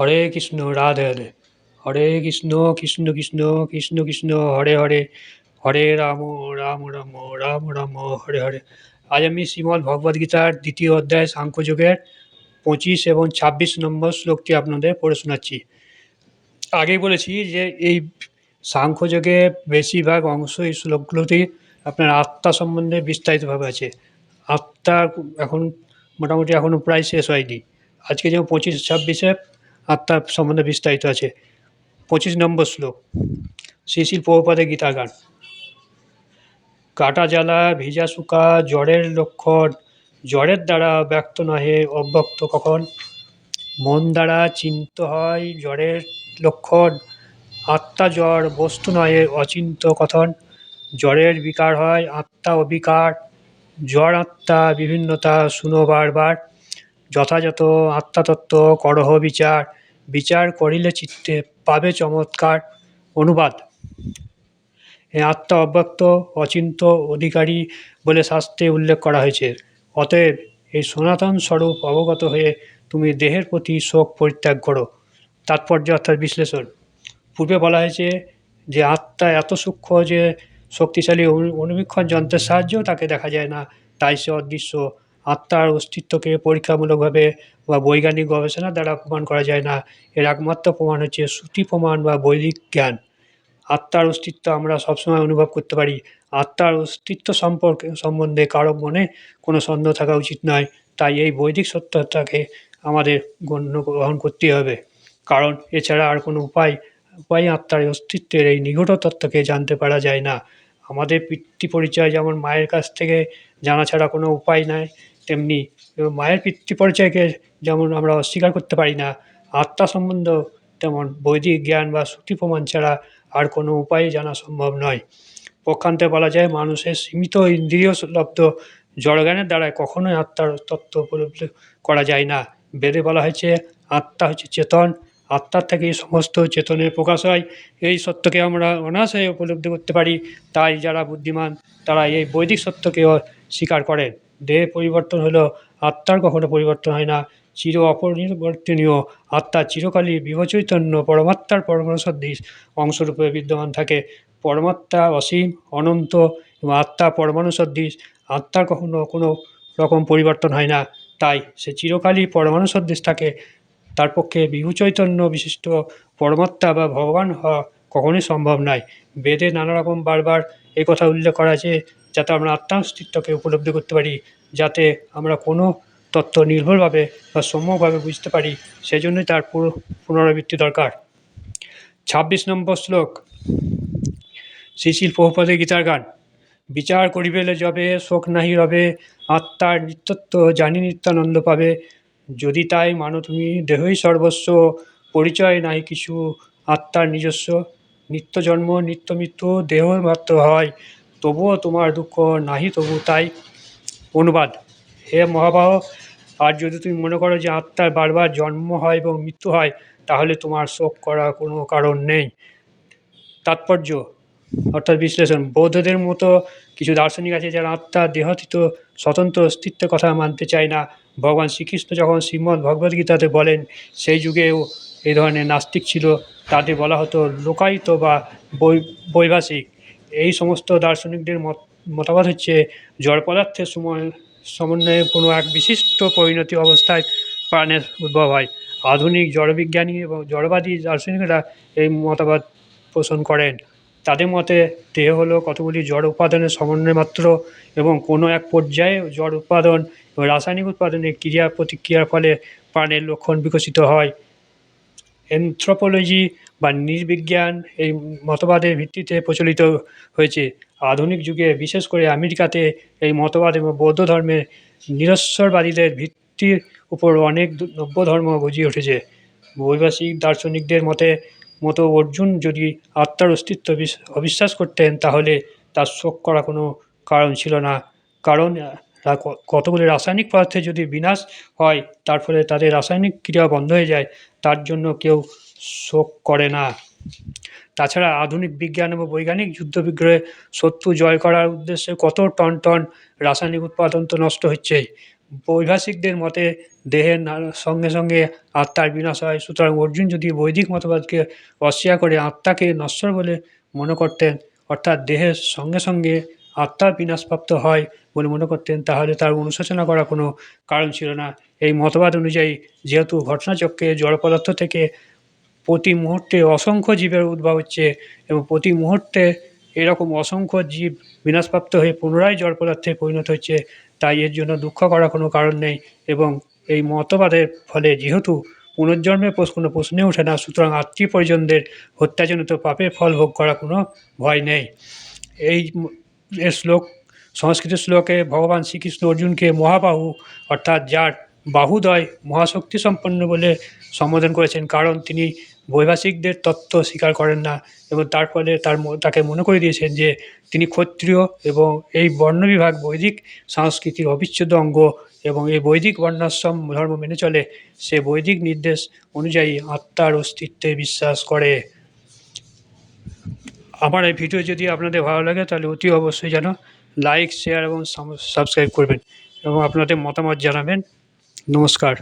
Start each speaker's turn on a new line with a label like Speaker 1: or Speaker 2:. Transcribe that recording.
Speaker 1: হরে কৃষ্ণ, রাধে রাধে। হরে কৃষ্ণ, কৃষ্ণ কৃষ্ণ, কৃষ্ণ কৃষ্ণ, হরে হরে, হরে রাম, রাম রাম, রাম রাম, হরে হরে। আজ আমি শ্রীমদ্ ভগবদ্ গীতার দ্বিতীয় অধ্যায় সাংখ্যযোগের 25 এবং 26 নম্বর শ্লোকটি আপনাদের পড়ে শোনাচ্ছি। আগেই বলেছি যে এই সাংখ্যযোগে বেশিরভাগ অংশ এই শ্লোকগুলোতে আপনার আত্মা সম্বন্ধে বিস্তারিতভাবে আছে। আত্মা এখন মোটামুটি এখনও প্রায় শেষ হয়নি। আজকে যেমন 25-26 আত্মার সম্বন্ধে বিস্তারিত আছে। 25 নম্বর শ্লোক, শ্রী শ্রী প্রভুপাদের গীতা গান। কাটা জ্বালা ভিজা শুকা জ্বরের লক্ষণ, জ্বরের দ্বারা ব্যক্ত নহে অব্যক্ত কখন। মন দ্বারা চিন্ত হয় জ্বরের লক্ষণ, আত্মা জ্বর বস্তু নহে অচিন্ত কথন। জ্বরের বিকার হয় আত্মা অবিকার, জ্বর আত্মা বিভিন্নতা শুনো বারবার। যথাযথ আত্মাতত্ত্ব করহ বিচার, বিচার করিলে চিত্তে পাবে চমৎকার। অনুবাদ: এই আত্মা অব্যক্ত, অচিন্ত, অধিকারী বলে শাস্ত্রে উল্লেখ করা হয়েছে। অতএব এই সনাতন স্বরূপ অবগত হয়ে তুমি দেহের প্রতি শোক পরিত্যাগ করো। তাৎপর্য অর্থাৎ বিশ্লেষণ: পূর্বে বলা হয়েছে যে আত্মা এত সূক্ষ্ম যে শক্তিশালী অনুবীক্ষণ যন্ত্রের সাহায্যেও তাকে দেখা যায় না, তাই সে অদৃশ্য। আত্মার অস্তিত্বকে পরীক্ষামূলকভাবে বা বৈজ্ঞানিক গবেষণার দ্বারা প্রমাণ করা যায় না। এর একমাত্র প্রমাণ হচ্ছে শ্রুতি প্রমাণ বা বৈদিক জ্ঞান। আত্মার অস্তিত্ব আমরা সবসময় অনুভব করতে পারি। আত্মার অস্তিত্ব সম্বন্ধে কারো মনে কোনো সন্দেহ থাকা উচিত নয়। তাই এই বৈদিক সত্যটাকে আমাদের গ্রহণ করতেই হবে, কারণ এছাড়া আর কোনো উপায় আত্মার অস্তিত্বের এই নিগূঢ় তত্ত্বকে জানতে পারা যায় না। আমাদের পিতৃ পরিচয় যেমন মায়ের কাছ থেকে জানা ছাড়া কোনো উপায় নাই, তেমনি মায়ের পিতৃ পরিচয়কে যেমন আমরা অস্বীকার করতে পারি না, আত্মা সম্বন্ধ তেমন বৈদিক জ্ঞান বা শ্রুতি প্রমাণ ছাড়া আর কোনো উপায়ে জানা সম্ভব নয়। পক্ষান্তে বলা যায়, মানুষের সীমিত ইন্দ্রিয় লব্ধ জড়জ্ঞানের দ্বারা কখনোই আত্মার তত্ত্ব উপলব্ধি করা যায় না। বেদে বলা হয়েছে আত্মা হচ্ছে চেতন, আত্মার থেকেই সমস্ত চেতনের প্রকাশ হয়। এই সত্যকে আমরা অনায়াসে উপলব্ধি করতে পারি। তাই যারা বুদ্ধিমান তারা এই বৈদিক সত্যকেও স্বীকার করেন। দেহের পরিবর্তন হলেও আত্মার কখনো পরিবর্তন হয় না। চির অপরিবর্তনীয় আত্মা চিরকালই বিভচৈতন্য পরমাত্মার পরমাণু সদৃশ অংশরূপে বিদ্যমান থাকে। পরমাত্মা অসীম, অনন্ত এবং আত্মা পরমাণু সদৃশ। আত্মার কখনো কোনো রকম পরিবর্তন হয় না, তাই সে চিরকালই পরমাণু সদৃশ থাকে। তার পক্ষে বিভু চৈতন্য বিশিষ্ট পরমাত্মা বা ভগবান হওয়া কখনোই সম্ভব নয়। বেদে নানা রকম বারবার এই কথা উল্লেখ করা আছে যাতে আমরা আত্মার অস্তিত্বকে উপলব্ধি করতে পারি, যাতে আমরা কোনো তত্ত্ব নির্ভুলভাবে বা সম্যকভাবে বুঝতে পারি। সেজন্যই তার পুনরাবৃত্তি দরকার। 26 নম্বর শ্লোক, শ্রী শ্রী প্রভুপাদের গীতার গান। বিচার করিবেলে যবে শোক নাহি রবে, আত্মার নিত্যত্ব জানি নিত্যানন্দ পাবে। যদি তাই মানো তুমি দেহই সর্বস্ব, পরিচয় নাহি কিছু আত্মার নিজস্ব। নিত্য জন্ম নিত্য মৃত্যু দেহ মাত্র হয়, তবুও তোমার দুঃখ নাহি তবু তাই। অনুবাদ: হে মহাবাহ, আর যদি তুমি মনে করো যে আত্মার বারবার জন্ম হয় এবং মৃত্যু হয়, তাহলে তোমার শোক করার কোনো কারণ নেই। তাৎপর্য অর্থাৎ বিশ্লেষণ: বৌদ্ধদের মতো কিছু দার্শনিক আছে যারা আত্মা দেহাতীত স্বতন্ত্র অস্তিত্বের কথা মানতে চায় না। ভগবান শ্রীকৃষ্ণ যখন শ্রীমদ্ ভগবদ্গীতাতে বলেন, সেই যুগেও এই ধরনের নাস্তিক ছিল। তাদের বলা হতো লোকায়িত বা বৈভাষিক। এই সমস্ত দার্শনিকদের মতবাদ হচ্ছে জড় পদার্থের সমন্বয়ে কোনো এক বিশিষ্ট পরিণতি অবস্থায় প্রাণের উদ্ভব হয়। আধুনিক জড়বিজ্ঞানী এবং জড়বাদী দার্শনিকরা এই মতবাদ পোষণ করেন। তাদের মতে দেহ হলো কতগুলি জড় উপাদানের সমন্বয় মাত্র, এবং কোনো এক পর্যায়ে জড় উৎপাদন এবং রাসায়নিক উৎপাদনের ক্রিয়া প্রতিক্রিয়ার ফলে প্রাণের লক্ষণ বিকশিত হয়। অ্যানথ্রোপোলজি বা নৃবিজ্ঞান এই মতবাদের ভিত্তিতে প্রচলিত হয়েছে। আধুনিক যুগে বিশেষ করে আমেরিকাতে এই মতবাদ এবং বৌদ্ধ ধর্মের নিরস্বরবাদীদের ভিত্তির উপর অনেক নব্য ধর্ম গজিয়ে উঠেছে। বৈভাষিক দার্শনিকদের মতো অর্জুন যদি আত্মার অস্তিত্ব অবিশ্বাস করতেন, তাহলে তার শোক করার কোনো কারণ ছিল না। কারণ কতগুলি রাসায়নিক পদার্থের যদি বিনাশ হয়, তার ফলে তাদের রাসায়নিক ক্রিয়া বন্ধ হয়ে যায়, তার জন্য কেউ শোক করে না। তাছাড়া আধুনিক বিজ্ঞান এবং বৈজ্ঞানিক যুদ্ধবিগ্রহে শত্রু জয় করার উদ্দেশ্যে কত টন টন রাসায়নিক উৎপাদন তো নষ্ট হচ্ছেই। বৈভাষিকদের মতে দেহের সঙ্গে সঙ্গে আত্মার বিনাশ হয়। সুতরাং অর্জুন যদি বৈদিক মতবাদকে অস্বীকার করে আত্মাকে নশ্বর বলে মনে করতেন, অর্থাৎ দেহের সঙ্গে সঙ্গে আত্মার বিনাশপ্রাপ্ত হয় বলে মনে করতেন, তাহলে তার অনুশোচনা করার কোনো কারণ ছিল না। এই মতবাদ অনুযায়ী যেহেতু ঘটনাচক্রে জড় পদার্থ থেকে প্রতি মুহূর্তে অসংখ্য জীবের উদ্ভব হচ্ছে এবং প্রতি মুহূর্তে এরকম অসংখ্য জীব বিনাশপ্রাপ্ত হয়ে পুনরায় জড় পদার্থে পরিণত হচ্ছে, তাই এর জন্য দুঃখ করার কোনো কারণ নেই। এবং এই মতবাদের ফলে যেহেতু পুনর্জন্মের কোনো প্রশ্নে ওঠে না, সুতরাং আত্মীয় পরিজনদের হত্যাজনিত পাপের ফল ভোগ করার কোনো ভয় নেই। এই এর শ্লোক, সংস্কৃত শ্লোকে ভগবান শ্রীকৃষ্ণ অর্জুনকে মহাবাহু অর্থাৎ যার বাহুদয় মহাশক্তি সম্পন্ন বলে সম্বোধন করেছেন, কারণ তিনি বৈভাষিকদের তত্ত্ব স্বীকার করেন না এবং তার ফলে তাকে মনে করে দিয়েছেন যে তিনি ক্ষত্রিয় এবং এই বর্ণবিভাগ বৈদিক সংস্কৃতির অবিচ্ছেদ্য অঙ্গ এবং এই বৈদিক বর্ণাশ্রম ধর্ম মেনে চলে। সে বৈদিক নির্দেশ অনুযায়ী আত্মার অস্তিত্বে বিশ্বাস করে। আমার এই ভিডিও যদি আপনাদের ভালো লাগে তাহলে অতি অবশ্যই যেন লাইক, শেয়ার এবং সাবস্ক্রাইব করবেন এবং আপনাদের মতামত জানাবেন। নমস্কার।